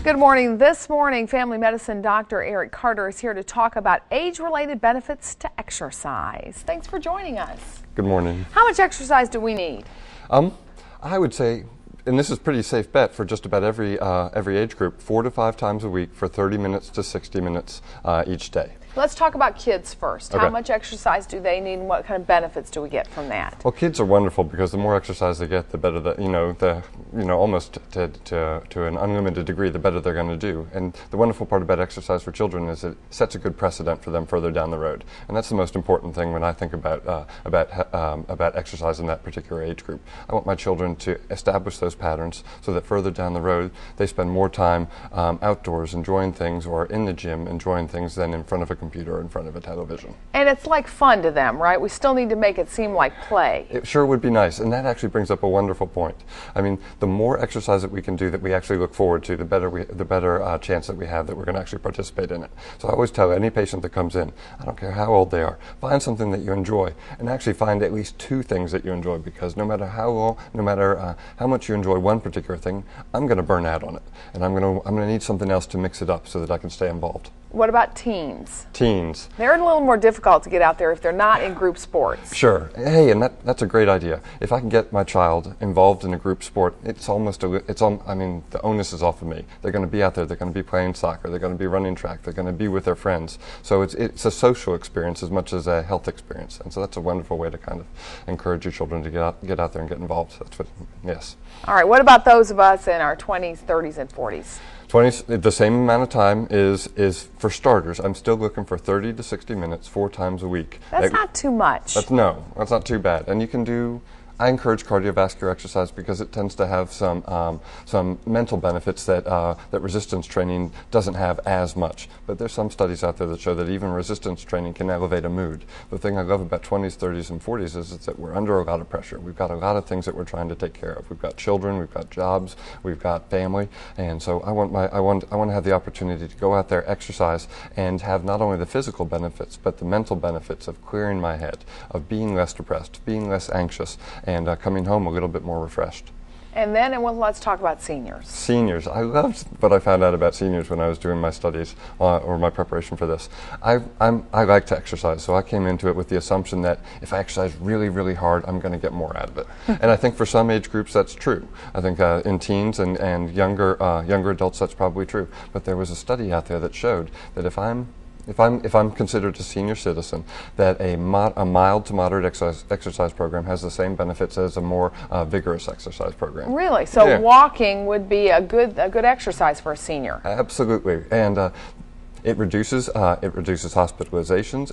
Good morning. This morning, family medicine Dr. Eric Carter is here to talk about age-related benefits to exercise. Thanks for joining us. Good morning. How much exercise do we need? I would say, and this is a pretty safe bet for just about every age group, 4 to 5 times a week for 30 minutes to 60 minutes each day. Let's talk about kids first. Okay. How much exercise do they need, and what kind of benefits do we get from that? Well, kids are wonderful because the more exercise they get, the better almost to an unlimited degree, the better they're going to do. And the wonderful part about exercise for children is it sets a good precedent for them further down the road. And that's the most important thing when I think about exercise in that particular age group. I want my children to establish those patterns so that further down the road they spend more time outdoors enjoying things, or in the gym enjoying things, than in front of a computer or in front of a television. And it's like fun to them, right? We still need to make it seem like play. It sure would be nice, and that actually brings up a wonderful point. I mean, the more exercise that we can do that we actually look forward to, the better chance that we have that we're going to actually participate in it. So I always tell any patient that comes in, I don't care how old they are, find something that you enjoy, and actually find at least 2 things that you enjoy, because no matter how much you enjoy one particular thing, I'm going to burn out on it, and I'm going to need something else to mix it up so that I can stay involved. What about teens? Teens. They're a little more difficult to get out there if they're not in group sports. Sure. Hey, and that's a great idea. If I can get my child involved in a group sport, the onus is off of me. They're going to be out there. They're going to be playing soccer. They're going to be running track. They're going to be with their friends. So it's a social experience as much as a health experience. And so that's a wonderful way to kind of encourage your children to get out there and get involved. Yes. All right. What about those of us in our 20s, 30s, and 40s? 20s, the same amount of time is for starters. I'm still looking for 30 to 60 minutes 4 times a week. That's not too much. That's not too bad. And you can do. I encourage cardiovascular exercise because it tends to have some mental benefits that resistance training doesn't have as much. But there's some studies out there that show that even resistance training can elevate a mood. The thing I love about 20s, 30s, and 40s is that we're under a lot of pressure. We've got a lot of things that we're trying to take care of. We've got children, we've got jobs, we've got family, and so I want to have the opportunity to go out there, exercise, and have not only the physical benefits but the mental benefits of clearing my head, of being less depressed, being less anxious, and coming home a little bit more refreshed. And let's talk about seniors. Seniors. I loved what I found out about seniors when I was doing my studies or my preparation for this. I like to exercise, so I came into it with the assumption that if I exercise really, really hard, I'm going to get more out of it. And I think for some age groups that's true. I think in teens and younger adults that's probably true. But there was a study out there that showed that if I'm considered a senior citizen, that a mild to moderate exercise program has the same benefits as a more vigorous exercise program. Really? So yeah. Walking would be a good exercise for a senior. Absolutely, and it reduces hospitalizations.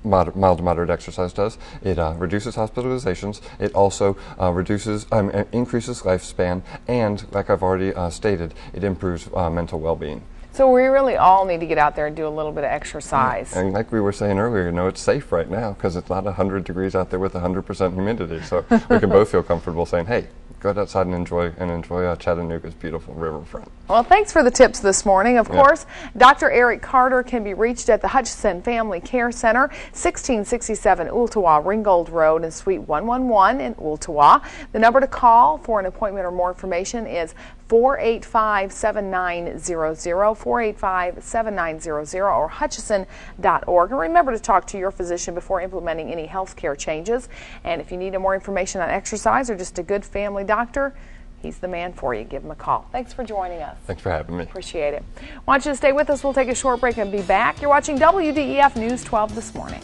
Mild to moderate exercise does. It reduces hospitalizations. It also increases lifespan, and like I've already stated, it improves mental well-being. So we really all need to get out there and do a little bit of exercise. And like we were saying earlier, it's safe right now because it's not 100 degrees out there with 100% humidity. So we can both feel comfortable saying, hey, go outside and enjoy Chattanooga's beautiful riverfront. Well, thanks for the tips this morning. Of course, Dr. Eric Carter can be reached at the Hutchinson Family Care Center, 1667 Ooltewah Ringgold Road in Suite 111 in Ooltewah. The number to call for an appointment or more information is 485-7900, 485-7900, or hutchison.org. And remember to talk to your physician before implementing any health care changes. And if you need more information on exercise or just a good family doctor, he's the man for you. Give him a call. Thanks for joining us. Thanks for having me. Appreciate it. Want you to stay with us. We'll take a short break and be back. You're watching WDEF News 12 this morning.